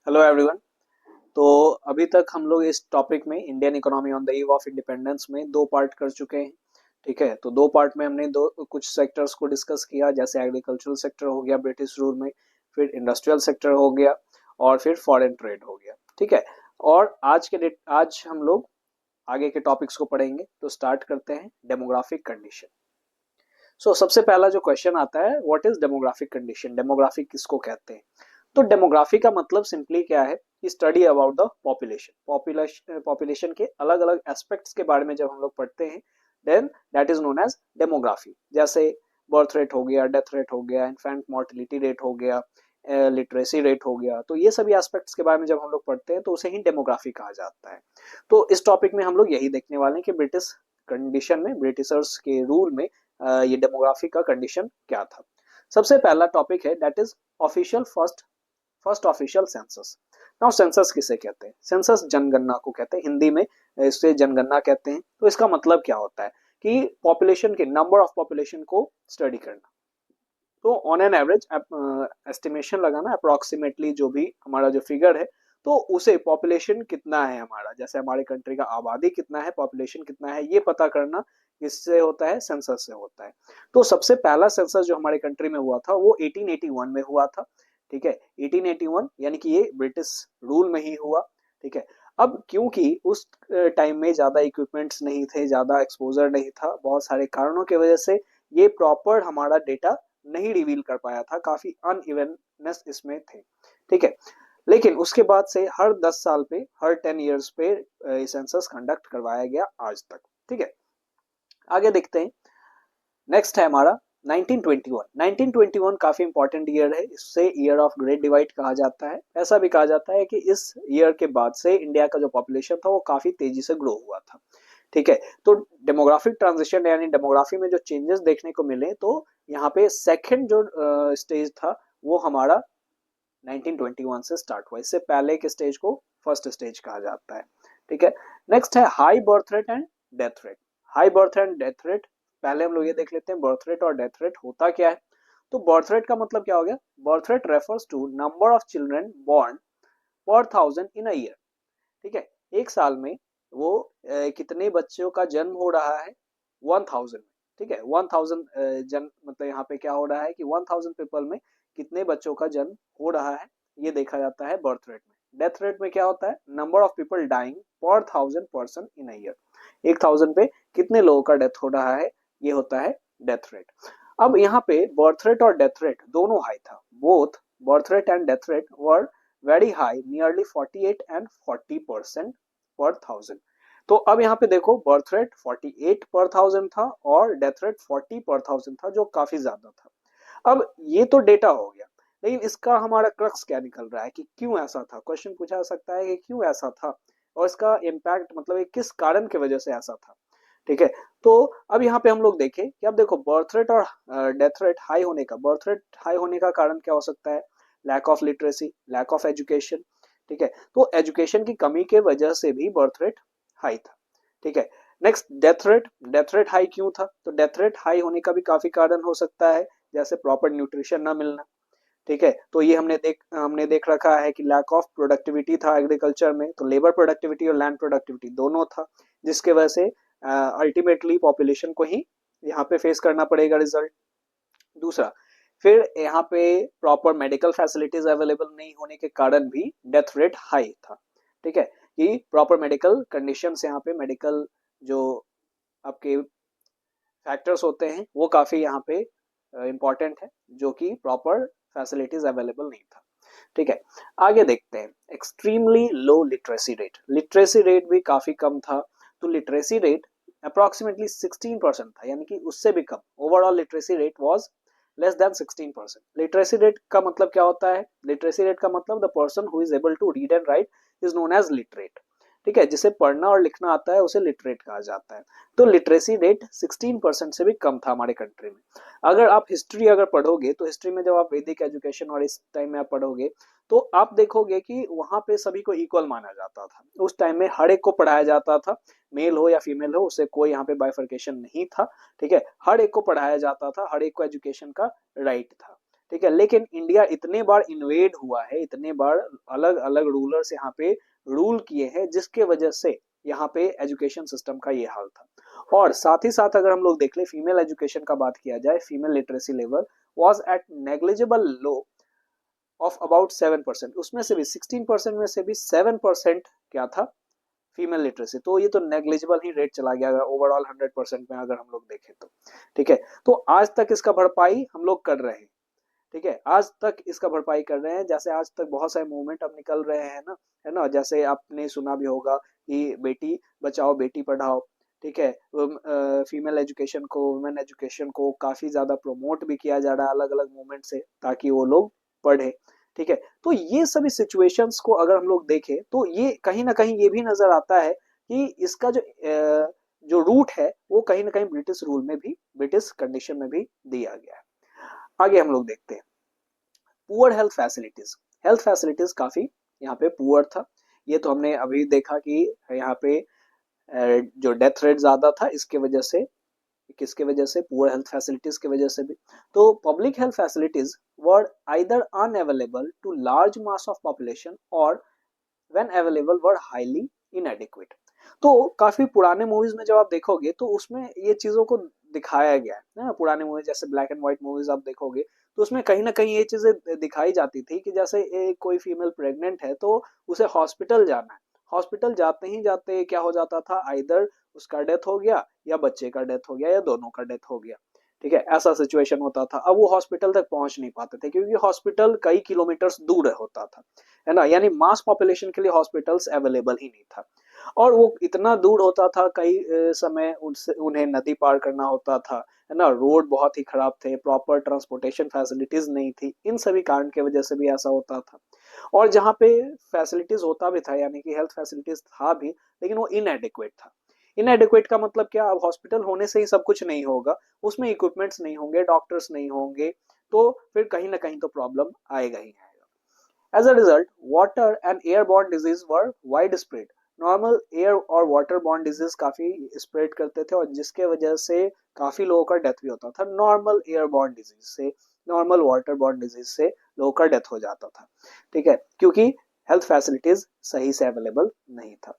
Hello everyone. तो अभी तक हम लोग इस टॉपिक में Indian economy on the eve of independence में दो पार्ट कर चुके हैं। ठीक है, तो दो पार्ट में हमने दो कुछ सेक्टर्स को डिस्कस किया, जैसे एग्रीकल्चरल सेक्टर हो गया ब्रिटिश रूल में, फिर इंडस्ट्रियल सेक्टर हो गया, और फिर फॉरेन ट्रेड हो गया। ठीक है, और आज हम लोग आगे के टॉपिक्स को पढ़ेंगे। तो स्टार्ट करते हैं डेमोग्राफिक कंडीशन। सबसे पहला जो क्वेश्चन आता है, what is demographic condition, demographic किसको कहते हैं। तो डेमोग्राफी का मतलब सिंपली क्या है कि स्टडी अबाउट द पॉपुलेशन के अलग अलग एस्पेक्ट्स के बारे में जब हम लोग पढ़ते हैं, then that is known as demography. जैसे बर्थ रेट हो गया, डेथ रेट हो गया, इन्फेंट मोर्टिलिटी रेट हो गया, लिटरेसी रेट हो गया। तो ये सभी एस्पेक्ट्स के बारे में जब हम लोग पढ़ते हैं तो उसे ही डेमोग्राफी कहा जाता है। तो इस टॉपिक में हम लोग यही देखने वाले हैं कि ब्रिटिश कंडीशन में, ब्रिटिशर्स के रूल में ये डेमोग्राफी का कंडीशन क्या था। सबसे पहला टॉपिक है that is official first official census. Now census किसे कहते हैं? सेंसस जनगणना को कहते हैं, हिंदी में इसे जनगणना कहते हैं। तो इसका मतलब क्या होता है कि पॉपुलेशन के नंबर ऑफ पॉपुलेशन को स्टडी करना। तो ऑन एन एवरेज एस्टिमेशन लगाना, अप्रोक्सीमेटली जो भी हमारा जो फिगर है, तो उसे पॉपुलेशन कितना है हमारा, जैसे हमारे कंट्री का आबादी कितना है, पॉपुलेशन कितना है, ये पता करना किससे होता है? सेंसस से होता है। तो सबसे पहला सेंसस जो हमारे कंट्री में हुआ था वो 1881 में हुआ था। ठीक है, 1881 यानी कि ये ब्रिटिश रूल में ही हुआ। ठीक है, अब क्योंकि उस टाइम में ज्यादा इक्विपमेंट्स नहीं थे, ज्यादा एक्सपोजर नहीं था, बहुत सारे कारणों की वजह से ये प्रॉपर हमारा डेटा नहीं रिवील कर पाया था, काफी अनइवननेस इसमें थे। ठीक है, लेकिन उसके बाद से हर 10 साल पे, हर 10 इयर्स पे सेंसस कंडक्ट करवाया गया आज तक। ठीक है, आगे देखते हैं। नेक्स्ट है हमारा 1921। 1921 काफी इंपॉर्टेंट ईयर है, इससे ईयर ऑफ ग्रेट डिवाइड कहा जाता है। ऐसा भी कहा जाता है कि इस ईयर के बाद से इंडिया का जो पॉपुलेशन था वो काफी तेजी से ग्रो हुआ था। ठीक है, तो डेमोग्राफिक ट्रांजिशन यानी डेमोग्राफी में जो चेंजेस देखने को मिले, तो यहाँ पे सेकंड जो स्टेज था वो हमारा 1921 से स्टार्ट हुआ। इससे पहले के स्टेज को फर्स्ट स्टेज कहा जाता है। ठीक है, नेक्स्ट है high birth rate and death rate. High birth and death rate, पहले हम लोग ये देख लेते हैं बर्थ रेट और डेथ रेट होता क्या है। तो बर्थ रेट का मतलब क्या हो गया? Birth rate refers to number of children born per thousand in a year. ठीक है, एक साल में वो कितने बच्चों का जन्म हो रहा है? 1000 में। ठीक है, 1000 जन मतलब यहाँ पे क्या हो रहा है कि 1000 पीपल में कितने बच्चों का जन्म हो रहा है, ये देखा जाता है बर्थ रेट में। डेथ रेट में क्या होता है? नंबर ऑफ पीपल डाइंग पर 1000 पर्सन इन अ ईयर। 1000 पे कितने लोगों का डेथ हो रहा है, ये होता है डेथ रेट। अब यहाँ पे बर्थ रेट और डेथ रेट दोनों हाई था। Both birth rate and death rate were very high, nearly 48 and 40% पर थाउजेंड। तो अब यहाँ पे देखो, बर्थ रेट 48 पर थाउजेंड था और डेथ रेट 40 पर थाउजेंड था, जो काफी ज्यादा था। अब ये तो डेटा हो गया, लेकिन इसका हमारा क्रक्स क्या निकल रहा है कि क्यों ऐसा था? क्वेश्चन पूछा जा सकता है कि क्यों ऐसा था और इसका इम्पैक्ट मतलब ये किस कारण की वजह से ऐसा था। ठीक है, तो अब यहाँ पे हम लोग देखें कि अब देखो बर्थ रेट और डेथ रेट हाई होने का, बर्थ रेट हाई होने का कारण क्या हो सकता है? Lack of literacy, lack of education. ठीक है, तो एजुकेशन की कमी के वजह से भी बर्थ रेट हाई था। ठीक है, next death rate. Death rate high क्यों था? तो डेथ रेट हाई होने का भी काफी कारण हो सकता है, जैसे प्रॉपर न्यूट्रिशन ना मिलना। ठीक है, तो ये हमने देख रखा है कि लैक ऑफ प्रोडक्टिविटी था एग्रीकल्चर में, तो लेबर प्रोडक्टिविटी और लैंड प्रोडक्टिविटी दोनों था, जिसके वजह से अल्टीमेटली पॉपुलेशन को ही यहाँ पे फेस करना पड़ेगा रिजल्ट। दूसरा, फिर यहाँ पे प्रॉपर मेडिकल फैसिलिटीज अवेलेबल नहीं होने के कारण भी डेथ रेट हाई था। ठीक है, कि प्रॉपर मेडिकल कंडीशंस, यहाँ पे मेडिकल जो आपके फैक्टर्स होते हैं वो काफी यहाँ पे इंपॉर्टेंट है, जो कि प्रॉपर फैसिलिटीज अवेलेबल नहीं था। ठीक है, आगे देखते हैं extremely low literacy rate. Literacy rate भी काफी कम था। तो लिटरेसी रेट अप्रोक्सीमेटली 16% था, यानी कि उससे भी कम। Overall literacy rate was less than 16%। Literacy rate का मतलब क्या होता है? लिटरेसी रेट का मतलब the person who is able to read and write is known as literate. ठीक है, जिसे पढ़ना और लिखना आता है उसे लिटरेट कहा जाता है। तो लिटरेसी रेट 16% से भी कम था हमारे कंट्री में। अगर आप हिस्ट्री अगर पढ़ोगे, तो हिस्ट्री में जब आप वैदिक एजुकेशन और इस टाइम में आप पढ़ोगे, तो आप देखोगे कि वहां पे सभी को इक्वल माना जाता था। उस टाइम में हर एक को पढ़ाया जाता था, मेल हो या फीमेल हो, उससे कोई यहाँ पे बाइफर्केशन नहीं था। ठीक है, हर एक को पढ़ाया जाता था, हर एक को एजुकेशन का राइट था। ठीक है, लेकिन इंडिया इतने बार इन्वेड हुआ है, इतने बार अलग अलग रूलर्स यहाँ पे रूल किए हैं, जिसके वजह से यहाँ पे एजुकेशन सिस्टम का ये हाल था। और साथ ही साथ अगर हम लोग देख ले फीमेल एजुकेशन का बात किया जाए, female literacy level was at negligible low of about 7%, उसमें से भी 16% में से भी 7% क्या था, फीमेल लिटरेसी। तो ये तो नेग्लिजिबल ही रेट चला गया अगर ओवरऑल 100% में अगर हम लोग देखें तो। ठीक है, तो आज तक इसका भरपाई हम लोग कर रहे हैं। ठीक है, आज तक इसका भरपाई कर रहे हैं, जैसे आज तक बहुत सारे मूवमेंट अब निकल रहे हैं ना, है ना, जैसे आपने सुना भी होगा कि बेटी बचाओ बेटी पढ़ाओ। ठीक है, फीमेल एजुकेशन को, वुमेन एजुकेशन को काफी ज्यादा प्रमोट भी किया जा रहा है अलग अलग मूवमेंट से, ताकि वो लोग पढ़े। ठीक है, तो ये सभी सिचुएशंस को अगर हम लोग देखें तो ये कहीं ना कहीं ये भी नजर आता है कि इसका जो रूट है वो कहीं ना कहीं ब्रिटिश रूल में भी, ब्रिटिश कंडीशन में भी दिया गया है। आगे हम लोग देखते हैं poor health facilities. Health facilities काफी यहाँ पे पुअर था। ये तो हमने अभी देखा कि यहाँ पे जो डेथ रेट ज्यादा था, इसके वजह से, किसके वजह से, पुअर हेल्थ फैसिलिटीज की वजह से भी। तो public health facilities were either unavailable to large mass of population और when available were highly inadequate. तो काफी पुराने मूवीज में जब आप देखोगे तो उसमें ये चीजों को दिखाया गया है ना, पुराने मूवीज जैसे ब्लैक एंड व्हाइट मूवीज आप देखोगे तो उसमें कहीं ना कहीं ये चीजें दिखाई जाती थी कि जैसे कोई फीमेल प्रेग्नेंट है तो उसे हॉस्पिटल जाना है, हॉस्पिटल जाते ही जाते क्या हो जाता था, आइदर उसका डेथ हो गया या बच्चे का डेथ हो गया या दोनों का डेथ हो गया। ठीक है, ऐसा सिचुएशन होता था। अब वो हॉस्पिटल तक पहुंच नहीं पाते थे क्योंकि हॉस्पिटल कई किलोमीटर्स दूर होता था, है ना, यानी मास पॉपुलेशन के लिए हॉस्पिटल्स अवेलेबल ही नहीं था। और वो इतना दूर होता था, कई समय उनसे उन्हें नदी पार करना होता था, है ना, रोड बहुत ही खराब थे, प्रॉपर ट्रांसपोर्टेशन फैसिलिटीज नहीं थी, इन सभी कारण की वजह से भी ऐसा होता था। और जहाँ पे फैसिलिटीज होता भी था, यानी कि हेल्थ फैसिलिटीज था भी, लेकिन वो इनएडिक्वेट था। इनएडिक्वेट का मतलब क्या, अब हॉस्पिटल होने से ही सब कुछ नहीं होगा, उसमें इक्विपमेंट्स नहीं होंगे, डॉक्टर्स नहीं होंगे, तो फिर कहीं ना कहीं तो प्रॉब्लम आएगा ही आएगा। As a result water and airborne disease were widespread. Normal air और वाटर बॉर्न डिजीज काफी स्प्रेड करते थे, और जिसके वजह से काफी लोगों का डेथ भी होता था, नॉर्मल एयरबॉर्न डिजीज से, नॉर्मल वाटर बॉर्न डिजीज से लोगों का डेथ हो जाता था। ठीक है, क्योंकि हेल्थ फैसिलिटीज सही से अवेलेबल नहीं था।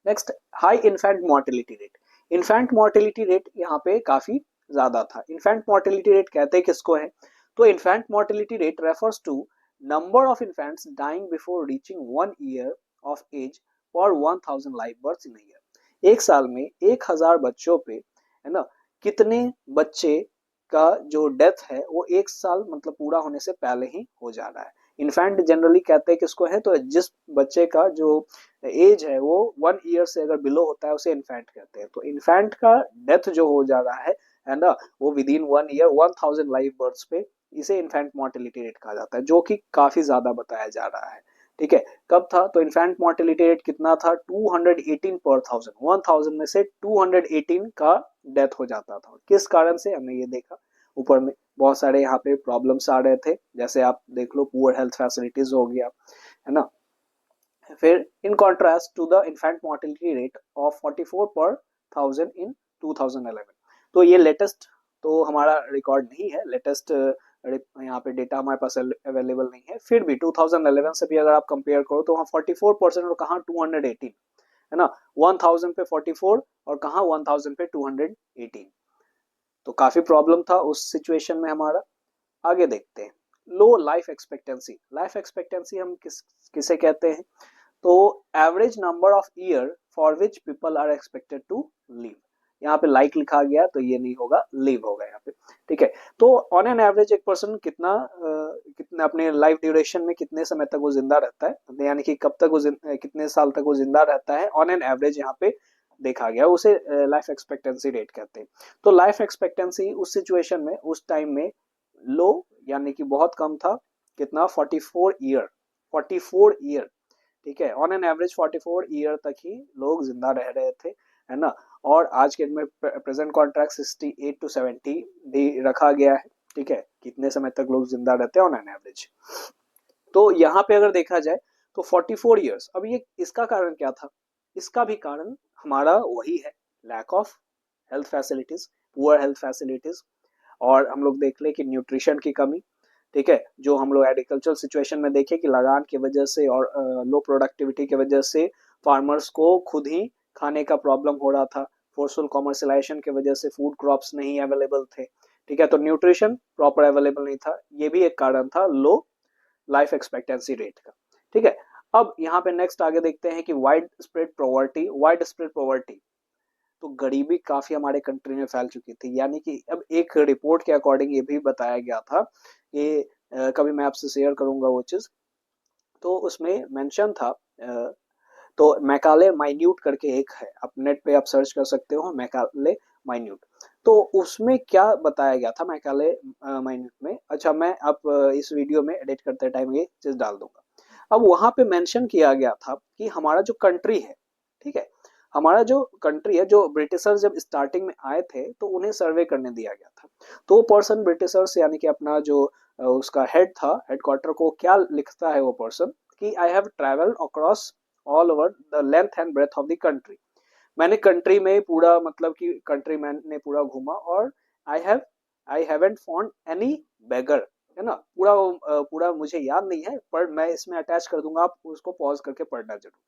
Next, high infant mortality rate. Infant mortality rate यहाँ पे काफी ज्यादा था। इन्फेंट मोर्टेलिटी रेट कहते हैं किसको है, तो infant mortality rate refers to number of infants dying before reaching 1 year of age for 1000 live birth in year. एक साल में 1000 बच्चों पे, है ना, कितने बच्चे का जो डेथ है वो एक साल मतलब पूरा होने से पहले ही हो जा रहा है। इन्फेंट जनरली कहते हैं किसको है, तो जिस बच्चे का जो एज है वो 1 ईयर से अगर बिलो होता है उसे इन्फेंट कहते हैं। तो इन्फेंट का डेथ जो हो जा रहा है ना, वो within 1 year 1000 live births पे, इसे इन्फेंट मोर्टेलिटी रेट कहा जाता है, जो कि काफी ज्यादा बताया जा रहा है। ठीक है, कब था, तो इन्फेंट मोर्टेलिटी रेट कितना था, 218 पर 1000 में से 218 का डेथ हो जाता था। किस कारण से, हमने ये देखा ऊपर में बहुत सारे यहाँ पे प्रॉब्लम्स आ रहे थे, जैसे आप देख लो पुअर हेल्थ फैसिलिटीज हो गया, है ना। फिर in contrast to the infant mortality rate of 44 per 1000 इन 2011। तो ये लेटेस्ट तो हमारा रिकॉर्ड नहीं है, लेटेस्ट यहाँ पे डेटा हमारे पास अवेलेबल नहीं है, फिर भी 2011 से भी अगर आप कंपेयर करो तो वहाँ 44% और कहाँ 218, है ना, 1000 पे 44 और कहाँ 1000 पे 218। तो काफी प्रॉब्लम था उस सिचुएशन में हमारा। आगे देखते हैं low life expectancy. Life expectancy हम किसे कहते हैं, तो average number of year for which people are expected to live. यहाँ पे लाइक लिखा गया तो ये नहीं होगा, लिव होगा यहाँ पे। ठीक है, तो ऑन एन एवरेज एक पर्सन कितना अपने लाइफ ड्यूरेशन में कितने समय तक वो जिंदा रहता है, यानी कि कब तक वो कितने साल तक वो जिंदा रहता है, ऑन एन एवरेज यहाँ पे देखा गया, उसे लाइफ एक्सपेक्टेंसी रेट कहते हैं। तो लाइफ एक्सपेक्टेंसी उस सिचुएशन में, उस टाइम में लो, यानी कि बहुत कम था, कितना, 44 ईयर, 44 ईयर। ठीक है, ऑन एन एवरेज 44 ईयर तक ही लोग जिंदा रह रहे थे, है ना। और आज के में प्रेजेंट कॉन्ट्रैक्ट 68 to 70 भी रखा गया है। ठीक है, कितने समय तक लोग जिंदा रहते हैं ऑन एन एवरेज। तो यहाँ पे अगर देखा जाए तो 44 ईयर्स। अब ये इसका कारण क्या था, इसका भी कारण हमारा वही है, lack of health facilities, poor health facilities. और हम लोग देख ले कि न्यूट्रिशन की कमी, ठीक है, जो हम लोग एग्रीकल्चरल सिचुएशन में देखे कि लगान की वजह से और लो प्रोडक्टिविटी की वजह से फार्मर्स को खुद ही खाने का प्रॉब्लम हो रहा था, फोर्सफुल कॉमर्शलाइजेशन की वजह से फूड क्रॉप्स नहीं अवेलेबल थे, ठीक है, तो न्यूट्रिशन प्रॉपर अवेलेबल नहीं था, ये भी एक कारण था लो लाइफ एक्सपेक्टेंसी रेट का, ठीक है। अब यहाँ पे नेक्स्ट आगे देखते हैं कि वाइड स्प्रेड पॉवर्टी, तो गरीबी काफी हमारे कंट्री में फैल चुकी थी, यानी कि अब एक रिपोर्ट के अकॉर्डिंग ये भी बताया गया था कि कभी मैं आपसे शेयर करूंगा वो चीज, तो उसमें मेंशन था तो मैकाले माइन्यूट करके एक है, आप नेट पे आप सर्च कर सकते हो मैकाले माइन्यूट, तो उसमें क्या बताया गया था मैकाले माइन्यूट में, अच्छा मैं अब इस वीडियो में एडिट करते टाइम ये चीज डाल दूंगा। अब वहां पे मेंशन किया गया था कि हमारा जो कंट्री है, ठीक है, हमारा जो कंट्री है, जो ब्रिटिशर्स जब स्टार्टिंग में आए थे तो उन्हें सर्वे करने दिया गया था, तो वो पर्सन ब्रिटिशर्स यानी कि अपना जो उसका हेड था, हेडक्वार्टर को क्या लिखता है वो पर्सन कि I have travelled across all over the length and breadth of the country, मैंने कंट्री में पूरा मतलब कि कंट्री मैंने पूरा घूमा और I haven't found any beggar, है ना, पूरा मुझे याद नहीं है पर मैं इसमें अटैच कर दूंगा, आप उसको पॉज करके पढ़ना जरूर,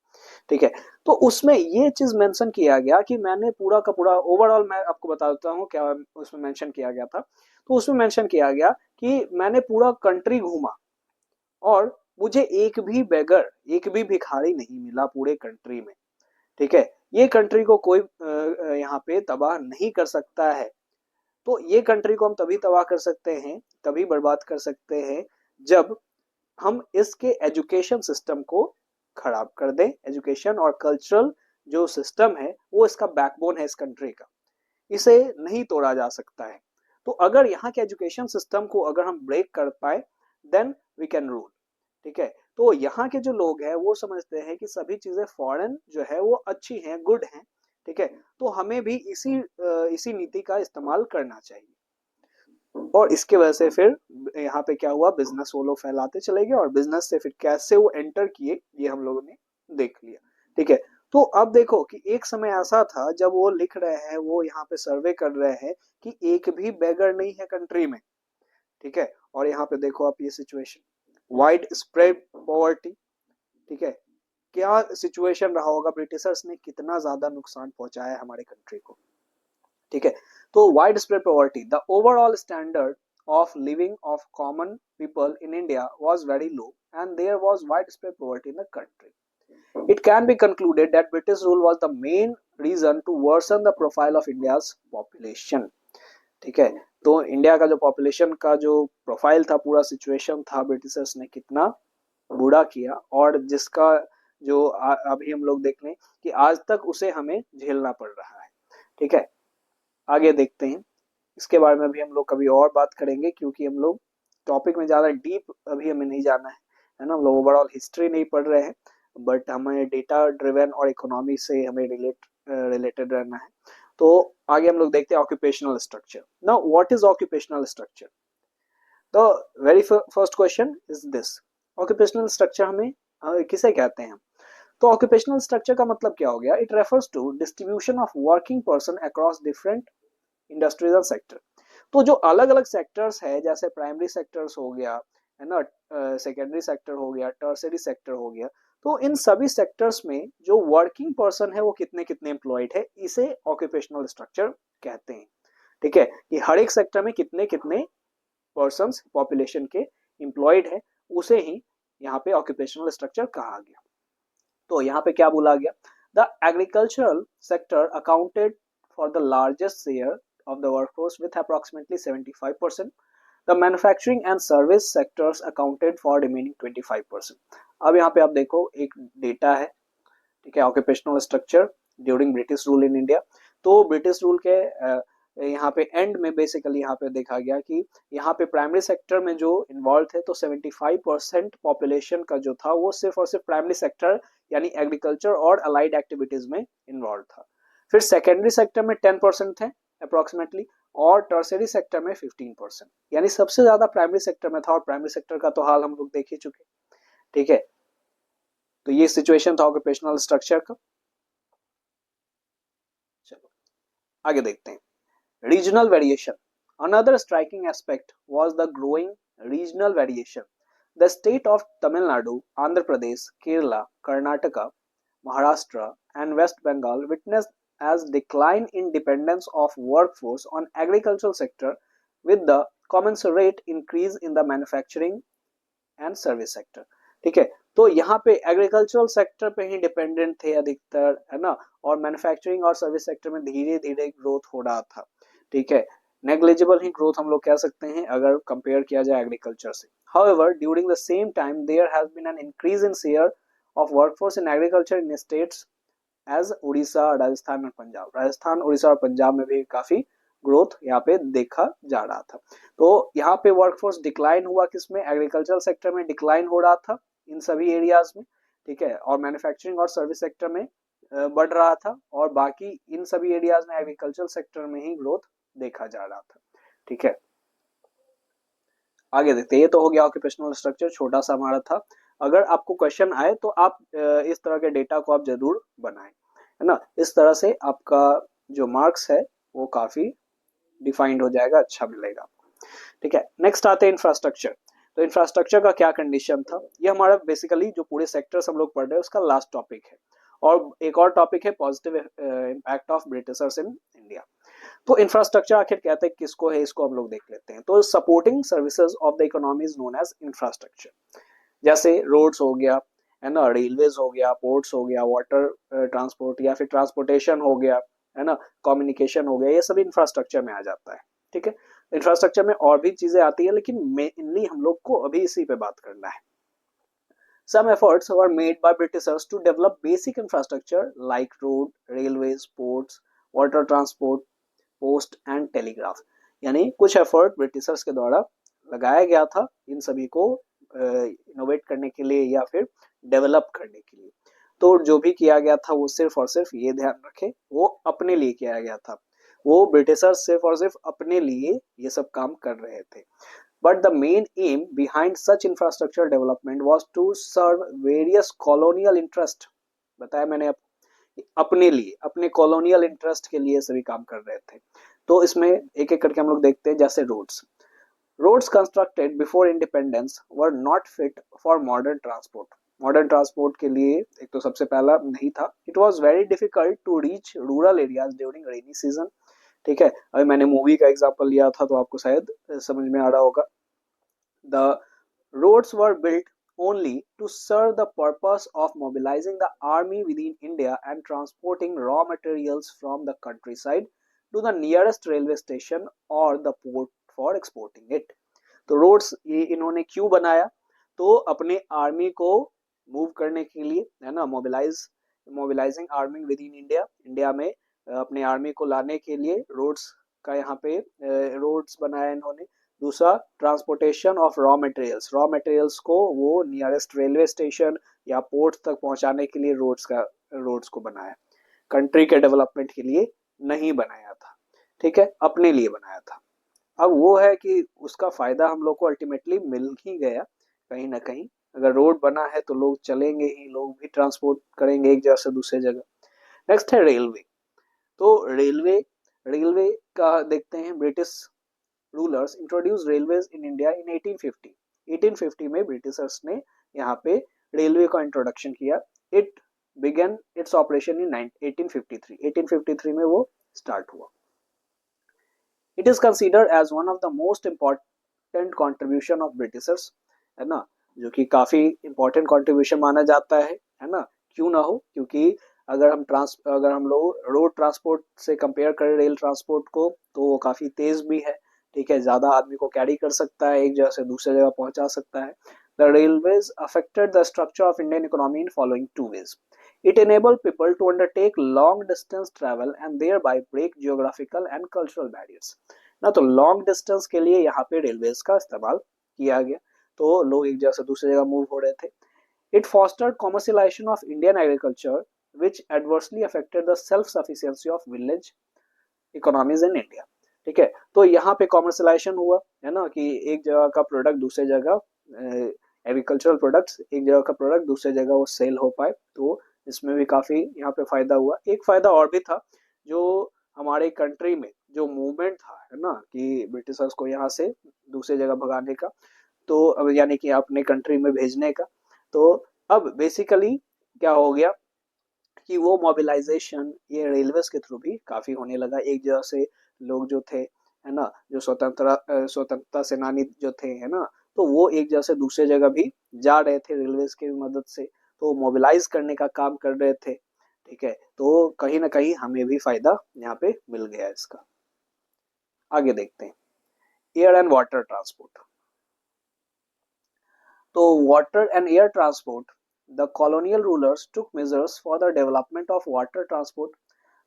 ठीक है। तो उसमें ये चीज मेंशन किया गया कि मैंने पूरा का पूरा ओवरऑल, मैं आपको बता देता हूँ क्या उसमें मेंशन किया गया था, तो उसमें मेंशन किया गया कि मैंने पूरा कंट्री घूमा और मुझे एक भी बेगर, एक भी भिखारी नहीं मिला पूरे कंट्री में, ठीक है, ये कंट्री को कोई यहाँ पे तबाह नहीं कर सकता है, तो ये कंट्री को हम तभी तबाह कर सकते हैं, तभी बर्बाद कर सकते हैं जब हम इसके एजुकेशन सिस्टम को खराब कर दें, एजुकेशन और कल्चरल जो सिस्टम है वो इसका बैकबोन है इस कंट्री का, इसे नहीं तोड़ा जा सकता है, तो अगर यहाँ के एजुकेशन सिस्टम को अगर हम ब्रेक कर पाए देन वी कैन रूल, ठीक है, तो यहाँ के जो लोग हैं वो समझते हैं कि सभी चीजें फॉरेन जो है वो अच्छी हैं, गुड हैं, ठीक है, तो हमें भी इसी नीति का इस्तेमाल करना चाहिए, और इसके वजह से फिर यहाँ पे क्या हुआ, बिजनेस वो लोग फैलाते चले गए और बिजनेस से फिर कैसे वो एंटर किए ये हम लोगों ने देख लिया, ठीक है। तो अब देखो कि एक समय ऐसा था जब वो लिख रहे हैं, वो यहाँ पे सर्वे कर रहे हैं कि एक भी बेगर नहीं है कंट्री में, ठीक है, और यहाँ पे देखो आप ये सिचुएशन, वाइड स्प्रेड पॉवर्टी, ठीक है, क्या सिचुएशन रहा होगा, ब्रिटिशर्स ने कितना ज्यादा नुकसान पहुंचाया है हमारे कंट्री को, ठीक है। तो widespread poverty, the overall standard of living of common people in India was very low and there was widespread poverty in the country, it can be concluded that British rule was the main reason to worsen the profile of India's population, ठीक है, तो India का जो population का जो profile था, पूरा situation था, ब्रिटिशर्स ने कितना बुरा किया और जिसका जो अभी हम लोग देख लें कि आज तक उसे हमें झेलना पड़ रहा है, ठीक है। आगे देखते हैं, इसके बारे में भी हम लोग कभी और बात करेंगे क्योंकि हम लोग टॉपिक में ज़्यादा डीप अभी हमें नहीं जाना है ना, हम लोग ओवरऑल हिस्ट्री नहीं पढ़ रहे हैं, बट हमें डेटा ड्रिवन और इकोनॉमी से हमें रिलेटेड रहना है। तो आगे हम लोग देखते हैं occupational structure. Now what is occupational structure? The very first question is this, occupational structure हमें किसे कहते हैं? तो ऑक्यूपेशनल स्ट्रक्चर का मतलब क्या हो गया? It refers to distribution of working person across different industrial sector. तो जो अलग अलग सेक्टर्स है, जैसे प्राइमरी सेक्टर्स हो गया, है ना, सेकेंडरी सेक्टर हो गया, टर्सरी सेक्टर हो गया, तो इन सभी सेक्टर्स में जो वर्किंग पर्सन है वो कितने कितने एम्प्लॉयड है, इसे ऑक्यूपेशनल स्ट्रक्चर कहते हैं, ठीक है, कि हर एक सेक्टर में कितने कितने पर्सन पॉपुलेशन के एम्प्लॉयड है, उसे ही यहाँ पे ऑक्यूपेशनल स्ट्रक्चर कहा गया। तो यहाँ पे क्या बोला गया? The agricultural sector accounted for the largest share of the workforce with approximately 75%. The manufacturing and service sectors accounted for remaining 25%. अब यहाँ पे आप देखो एक डेटा है, ठीक है, occupational structure during British rule in India. तो ब्रिटिश रूल के यहाँ पे एंड में बेसिकली यहाँ पे देखा गया कि यहाँ पे प्राइमरी सेक्टर में जो इन्वॉल्व थे तो 75% पॉपुलेशन का जो था वो सिर्फ और सिर्फ प्राइमरी सेक्टर यानी एग्रीकल्चर और अलाइड एक्टिविटीज में इन्वॉल्व था। फिर सेकेंडरी सेक्टर में 10% थे अप्रोक्सीमेटली, और टर्सरी सेक्टर में 15%, यानी सबसे ज्यादा प्राइमरी सेक्टर में था, और प्राइमरी सेक्टर का तो हाल हम लोग देख ही चुके, ठीक है। तो ये सिचुएशन था ऑक्यूपेशनल स्ट्रक्चर का। चलो आगे देखते हैं, regional variation. Another striking aspect was the growing regional variation. The state of Tamil Nadu, Andhra Pradesh, Kerala, Karnataka, Maharashtra, and West Bengal witnessed as decline in dependence of workforce on agricultural sector with the commensurate increase in the manufacturing and service sector. ठीक है, तो यहाँ पे agricultural sector पे ही dependent थे अधिकतर, है ना, और मैन्युफैक्चरिंग और सर्विस सेक्टर में धीरे धीरे ग्रोथ हो रहा था। ठीक है, नेग्लिजिबल ही ग्रोथ हम लोग कह सकते हैं अगर कंपेयर किया जाए एग्रीकल्चर से। However during the same time there has been an increase in share of workforce in agriculture in states as Orissa, Rajasthan और पंजाब। राजस्थान, उड़ीसा और पंजाब में भी काफी ग्रोथ यहाँ पे देखा जा रहा था। तो यहाँ पे वर्कफोर्स डिक्लाइन हुआ, किसमें, एग्रीकल्चरल सेक्टर में डिक्लाइन हो रहा था इन सभी एरियाज में। ठीक है, और मैन्युफैक्चरिंग और सर्विस सेक्टर में बढ़ रहा था, और बाकी इन सभी एरियाज में एग्रीकल्चरल सेक्टर में ही ग्रोथ देखा जा रहा था। ठीक है, आगे देखते हैं। ये तो हो गया ऑक्यूपेशनल स्ट्रक्चर, छोटा सा हमारा था। अगर आपको क्वेश्चन आए तो आप इस तरह के डेटा को आप जरूर बनाएं, है ना, इस तरह से आपका जो मार्क्स है वो काफी डिफाइंड हो जाएगा, अच्छा मिलेगा। ठीक है, नेक्स्ट आते हैं इंफ्रास्ट्रक्चर। तो इंफ्रास्ट्रक्चर का क्या कंडीशन था, ये हमारा बेसिकली जो पूरे सेक्टर्स हम लोग पढ़ रहे हैं उसका लास्ट टॉपिक है। और एक और टॉपिक है positive impact of Britishers in India. तो इंफ्रास्ट्रक्चर आखिर कहते हैं किसको है, इसको हम लोग देख लेते हैं। तो supporting services of the economy is known as infrastructure. जैसे रोड्स हो गया, है ना, रेलवेज हो गया, पोर्ट्स हो गया, वाटर ट्रांसपोर्ट या फिर ट्रांसपोर्टेशन हो गया, है ना, कम्युनिकेशन हो गया, ये सब इंफ्रास्ट्रक्चर में आ जाता है। ठीक है, इंफ्रास्ट्रक्चर में और भी चीजें आती है, लेकिन मेनली हम लोग को अभी इसी पे बात करना है। Some efforts were made by Britishers to develop basic infrastructure like road, railways, ports, water transport, post and telegraph. यानी कुछ एफर्ट ब्रिटिशर्स के द्वारा लगाया गया था इन सभी को इनोवेट करने के लिए या फिर डेवलप करने के लिए। तो जो भी किया गया था वो सिर्फ और सिर्फ ये ध्यान रखें, वो अपने लिए किया गया था। वो ब्रिटिशर्स सिर्फ और सिर्फ अपने लिए ये सब काम कर रहे थे। But the main aim behind such infrastructure development was to serve various colonial interest। बताया मैंने अपने लिए, अपने कॉलोनियल इंटरेस्ट के लिए सभी काम कर रहे थे। तो इसमें एक एक करके हम लोग देखते हैं। जैसे roads constructed before independence were not fit for modern transport. Modern transport के लिए एक तो सबसे पहला नहीं था। It was very difficult to reach rural areas during rainy season. ठीक है, अभी मैंने मूवी का एग्जांपल लिया था तो आपको शायद समझ में आ रहा होगा। The roads were built only to serve the purpose of mobilizing the army within India and transporting raw materials from the countryside to the nearest railway station or the port for exporting it। तो roads ये इन्होंने क्यों बनाया, तो अपने army को move करने के लिए, है ना, mobilising army with in India, India में अपने आर्मी को लाने के लिए रोड्स का यहाँ पे रोड्स बनाया इन्होंने। दूसरा, ट्रांसपोर्टेशन ऑफ रॉ मटेरियल्स को वो नियरेस्ट रेलवे स्टेशन या पोर्ट तक पहुंचाने के लिए रोड्स को बनाया। कंट्री के डेवलपमेंट के लिए नहीं बनाया था। ठीक है, अपने लिए बनाया था। अब वो है कि उसका फायदा हम लोग को अल्टीमेटली मिल ही गया कहीं ना कहीं। अगर रोड बना है तो लोग चलेंगे ही, लोग भी ट्रांसपोर्ट करेंगे एक जगह से दूसरे जगह। नेक्स्ट है रेलवे। तो रेलवे का देखते हैं। British rulers introduce railways in India in 1850। 1850 में ब्रिटिशर्स ने यहाँ पे रेलवे का इंट्रोडक्शन किया। It began its operation in 1853। 1853 में वो स्टार्ट हुआ। It is considered as one of the most important contribution of Britishers, है ना, जो कि काफी इंपॉर्टेंट कॉन्ट्रीब्यूशन माना जाता है ना। क्यों ना हो, क्योंकि अगर हम लोग रोड ट्रांसपोर्ट से कंपेयर करें रेल ट्रांसपोर्ट को तो वो काफी तेज भी है। ठीक है, ज्यादा आदमी को कैरी कर सकता है, एक जगह से दूसरे जगह पहुंचा सकता है। The railways affected the structure of Indian economy in following two ways. It enabled people to undertake long distance travel and thereby break geographical and cultural barriers। ना तो लॉन्ग डिस्टेंस के लिए यहाँ पे रेलवेज का इस्तेमाल किया गया, तो लोग एक जगह से दूसरी जगह मूव हो रहे थे। It fostered commercialization of Indian agriculture, which adversely affected the self-sufficiency of village economies in India। ठीक है, तो यहाँ पे कॉमर्शलाइजेशन हुआ, है ना, कि एक जगह का प्रोडक्ट दूसरे जगह, एग्रीकल्चरल प्रोडक्ट्स एक जगह का प्रोडक्ट दूसरे जगह वो सेल हो पाए, तो इसमें भी काफी यहाँ पे फायदा हुआ। एक फायदा और भी था, जो हमारे कंट्री में जो मूवमेंट था, है ना, कि ब्रिटिशर्स को यहाँ से दूसरी जगह भगाने का, तो अब यानी कि अपने कंट्री में भेजने का। तो अब बेसिकली क्या हो गया कि वो मोबिलाइजेशन ये रेलवेज के थ्रू भी काफी होने लगा। एक जगह से लोग जो थे है ना, जो स्वतंत्रता सेनानी जो थे है ना, तो वो एक जगह से दूसरे जगह भी जा रहे थे रेलवेज की मदद से, तो मोबिलाइज करने का काम कर रहे थे। ठीक है, तो कहीं ना कहीं हमें भी फायदा यहाँ पे मिल गया इसका। आगे देखते हैं, एयर एंड वाटर ट्रांसपोर्ट। तो water and air transport, the colonial rulers took measures for the development of water transport.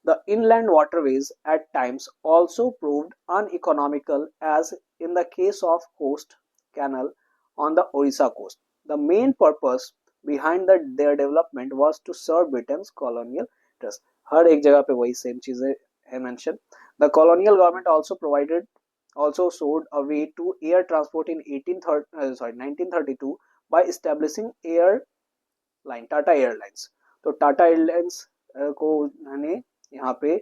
The inland waterways at times also proved uneconomical, as in the case of Coast Canal on the Orissa coast. The main purpose behind their development was to serve Britain's colonial interests. हर एक जगह पे वही same चीजें है mention. The colonial government also sowed a way to air transport in 1932 by establishing airline Tata airlines. तो Tata airlines को उन्होंने यहाँ पे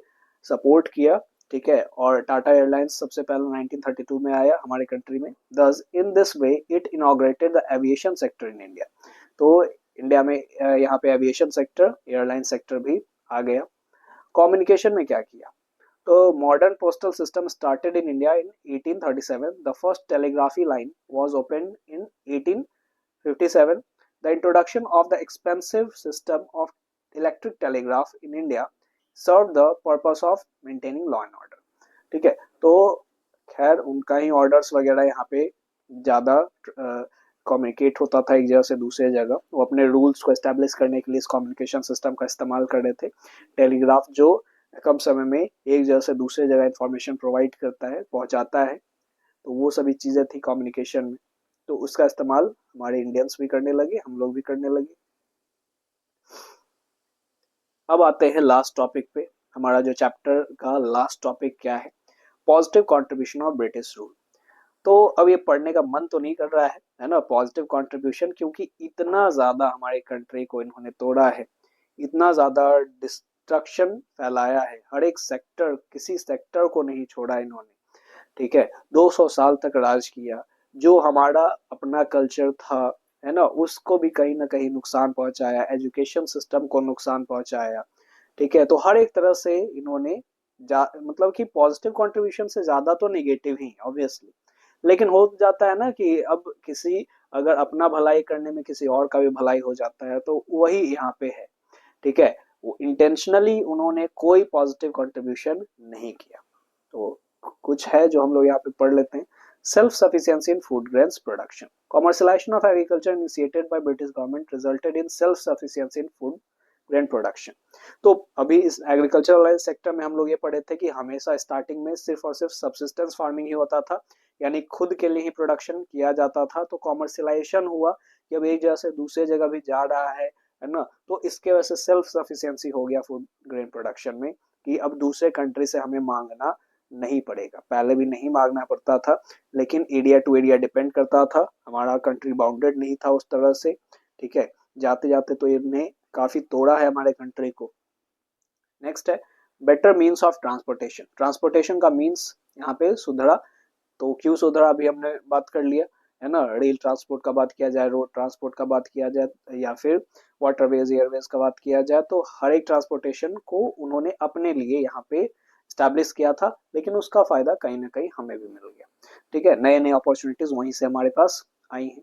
सपोर्ट किया। ठीक है, और टाटा एयरलाइंस सबसे पहले 1932 में आया हमारे कंट्री में। दस in this way it inaugurated the aviation sector in India. तो इंडिया में यहाँ पे एविएशन सेक्टर, एयरलाइन सेक्टर भी आ गया। कम्युनिकेशन में क्या किया, तो modern postal system started in India in 1837. The first telegraphy line was opened in 1857. The introduction of the expensive system of electric telegraph in India served the purpose of maintaining law and order. ठीक है, तो खैर उनका ही orders वगैरह यहाँ पे ज़्यादा communicate होता था एक जगह से दूसरे जगह। वो अपने रूल्स को एस्टेब्लिश करने के लिए इस कम्युनिकेशन सिस्टम का इस्तेमाल कर रहे थे। टेलीग्राफ जो कम समय में एक जगह से दूसरे जगह इंफॉर्मेशन प्रोवाइड करता है, पहुंचाता है, तो वो सभी चीजें थी कम्युनिकेशन में। तो उसका इस्तेमाल हमारे इंडियंस भी करने लगे, हम लोग भी करने लगे। अब आते हैं लास्ट टॉपिक पे। हमारा जो चैप्टर का लास्ट टॉपिक क्या है, positive contribution of British rule. तो अब ये पढ़ने का मन तो नहीं कर रहा है ना, पॉजिटिव कंट्रीब्यूशन, क्योंकि इतना ज्यादा हमारे कंट्री को इन्होंने तोड़ा है, इतना ज्यादा डिस्ट्रक्शन फैलाया है, हर एक सेक्टर, किसी सेक्टर को नहीं छोड़ा इन्होंने। ठीक है, 200 साल तक राज किया। जो हमारा अपना कल्चर था है ना, उसको भी कहीं ना कहीं नुकसान पहुंचाया, एजुकेशन सिस्टम को नुकसान पहुंचाया। ठीक है, तो हर एक तरह से इन्होंने मतलब कि पॉजिटिव कंट्रीब्यूशन से ज्यादा तो नेगेटिव ही ऑब्वियसली। लेकिन हो जाता है ना कि अब किसी अगर अपना भलाई करने में किसी और का भी भलाई हो जाता है, तो वही यहाँ पे है। ठीक है, वो इंटेंशनली उन्होंने कोई पॉजिटिव कंट्रीब्यूशन नहीं किया। तो कुछ है जो हम लोग यहाँ पे पढ़ लेते हैं। Self sufficiency in food grains production, commercialisation of agriculture initiated by British government resulted in self sufficiency in food grain production. तो अभी इस एग्रीकल्चरल सेक्टर में हम लोग ये पढ़े थे कि हमेशा स्टार्टिंग में सिर्फ और सिर्फ सब्सिस्टेंस फार्मिंग ही होता था, यानी खुद के लिए ही प्रोडक्शन किया जाता था। तो कॉमर्शियलाइजेशन हुआ कि अब एक जगह से दूसरे जगह भी जा रहा है ना, तो इसके वजह से सेल्फ सफिशिएंसी हो गया फूड ग्रेन प्रोडक्शन में, कि अब दूसरे कंट्री से हमें मांगना नहीं पड़ेगा। पहले भी नहीं मांगना पड़ता था, लेकिन एरिया टू एरिया डिपेंड करता था, हमारा कंट्री बाउंडेड नहीं था उस तरह से। ठीक है, जाते जाते तो इन्हें काफी तोड़ा है हमारे कंट्री को। नेक्स्ट है better means of transportation. Transportation का मीन्स यहाँ पे सुधरा। तो क्यों सुधरा अभी हमने बात कर लिया है ना, रेल ट्रांसपोर्ट का बात किया जाए, रोड ट्रांसपोर्ट का बात किया जाए, या फिर वाटरवेज एयरवेज का बात किया जाए, तो हर एक ट्रांसपोर्टेशन को उन्होंने अपने लिए यहाँ पे स्टैब्लिश किया था, लेकिन उसका फायदा कहीं ना कहीं हमें भी मिल गया। ठीक है, नए नए अपॉर्चुनिटीज वहीं से हमारे पास आई हैं।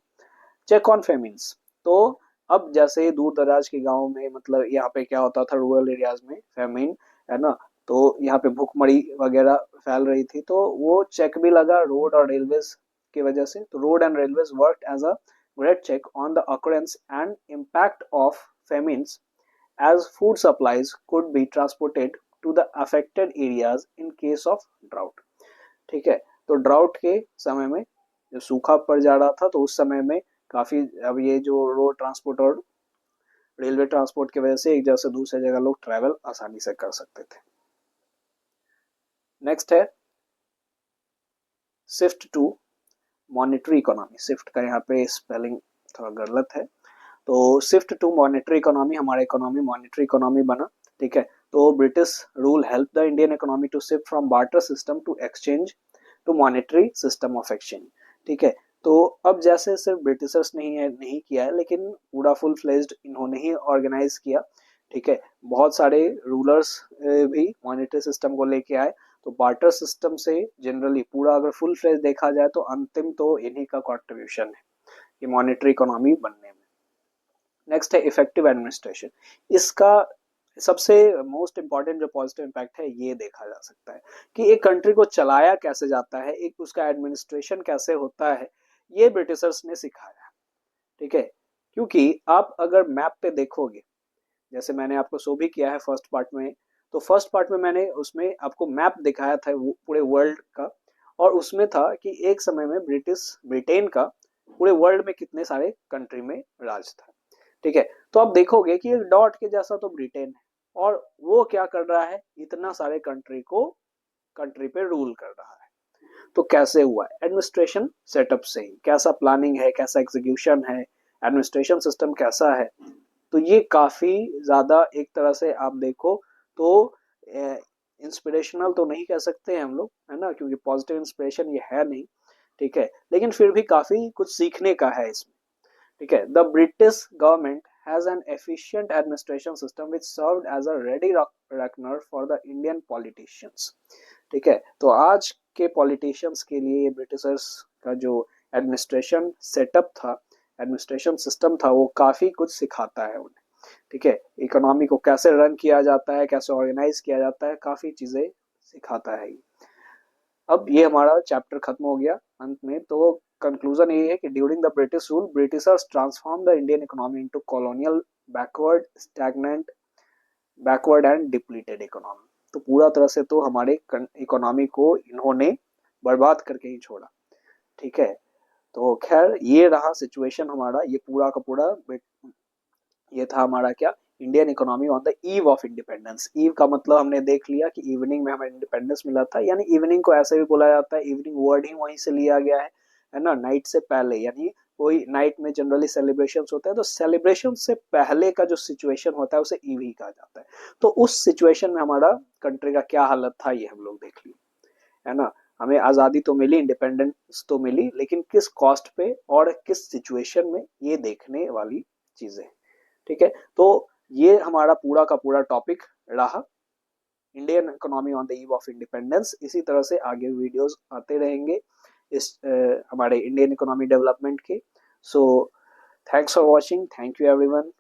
Check on famines. तो अब जैसे दूर दराज के गाँव में, मतलब यहाँ पे क्या होता था, रूरल एरियाज में फेमिन है ना, तो यहाँ पे भूखमरी वगैरह फैल रही थी, तो वो चेक भी लगा रोड और रेलवेज की वजह से। तो road and railways worked as a great check on the occurrence and impact of famines, as food supplies could be transported to the affected areas in case of drought। ठीक है, तो drought के समय में जो सूखा पड़ जा रहा था, तो उस समय में काफी, अब ये जो रोड ट्रांसपोर्ट और रेलवे ट्रांसपोर्ट की वजह से एक जगह से दूसरे जगह लोग ट्रेवल आसानी से कर सकते थे। नेक्स्ट है shift to monetary economy. Shift का यहाँ पे स्पेलिंग थोड़ा गलत है, तो शिफ्ट टू मॉनेटरी इकोनॉमी, हमारा इकोनॉमी मॉनेटरी इकोनॉमी बना। ठीक है, तो British rule help the Indian economy to shift from barter system to exchange to monetary system of exchange. ठीक है, तो अब जैसे सिर्फ ब्रिटिशर्स नहीं किया है, लेकिन पूरा फुल फ्लेज्ड इन्होंने ही ऑर्गेनाइज किया, ठीक है। बहुत सारे रूलर्स भी मॉनेटरी सिस्टम को लेके आए। तो बार्टर सिस्टम से जनरली पूरा अगर फुल फ्लेज देखा जाए तो अंतिम तो इन्हीं का कंट्रीब्यूशन है कि मॉनेटरी इकोनॉमी बनने में। नेक्स्ट है इफेक्टिव एडमिनिस्ट्रेशन। इसका सबसे मोस्ट इंपॉर्टेंट जो पॉजिटिव इम्पैक्ट है ये देखा जा सकता है कि एक कंट्री को चलाया कैसे जाता है, एक उसका एडमिनिस्ट्रेशन कैसे होता है, ये ब्रिटिशर्स ने सिखाया, ठीक है। क्योंकि आप अगर मैप पे देखोगे, जैसे मैंने आपको शो भी किया है फर्स्ट पार्ट में, तो फर्स्ट पार्ट में मैंने उसमें आपको मैप दिखाया था पूरे वर्ल्ड का, और उसमें था कि एक समय में ब्रिटेन का पूरे वर्ल्ड में कितने सारे कंट्री में राज था, ठीक है। तो आप देखोगे कि एक डॉट के जैसा तो ब्रिटेन है, और वो क्या कर रहा है, इतना सारे कंट्री पे रूल कर रहा है। तो कैसे हुआ, एडमिनिस्ट्रेशन सेटअप से ही, कैसा प्लानिंग है, कैसा एग्जीक्यूशन है, एडमिनिस्ट्रेशन सिस्टम कैसा है। तो ये काफी ज्यादा एक तरह से आप देखो तो इंस्पिरेशनल तो नहीं कह सकते हैं हम लोग, है ना, क्योंकि पॉजिटिव इंस्पिरेशन ये है नहीं, ठीक है, लेकिन फिर भी काफी कुछ सीखने का है इसमें, ठीक है। The British government has an efficient administration system which served as a ready reckoner for the Indian politicians, ठीक है। तो आज के पॉलिटिशियंस के लिए ये ब्रिटिशर्स का जो एडमिनिस्ट्रेशन सेटअप था, एडमिनिस्ट्रेशन सिस्टम था, वो काफी कुछ सिखाता है उन्हें, ठीक है। इकोनॉमी को कैसे रन किया जाता है, कैसे ऑर्गेनाइज किया जाता है, काफी चीजें सिखाता है। अब ये हमारा चैप्टर खत्म हो गया अंत में। तो कंक्लूजन ये है कि during the British rule Britishers transform the Indian economy into colonial backward stagnant backward and depleted economy. तो पूरा तरह से तो हमारे इकोनॉमी को इन्होंने बर्बाद करके ही छोड़ा, ठीक है। तो खैर ये रहा सिचुएशन हमारा, ये पूरा का पूरा ये था हमारा क्या, Indian economy on the eve of independence. Eve का मतलब हमने देख लिया कि इवनिंग में हमें इंडिपेंडेंस मिला था, यानी इवनिंग को ऐसे भी बोला जाता है, इवनिंग वर्ड ही वहीं से लिया गया है ना, नाइट से पहले, यानी कोई नाइट में जनरली सेलिब्रेशंस होते हैं, तो सेलिब्रेशन से पहले का जो सिचुएशन होता है उसे ईव ही कहा जाता है। तो उस सिचुएशन में हमारा कंट्री का क्या हालत था ये हम लोग देख लिए, है ना। हमें आजादी तो मिली, इंडिपेंडेंस तो मिली, लेकिन किस कॉस्ट पे और किस सिचुएशन में, ये देखने वाली चीजें, ठीक है। तो ये हमारा पूरा का पूरा टॉपिक रहा, Indian economy on the eve of independence. इसी तरह से आगे वीडियोस आते रहेंगे इस हमारे इंडियन इकोनॉमी डेवलपमेंट के। So thanks for watching, thank you everyone.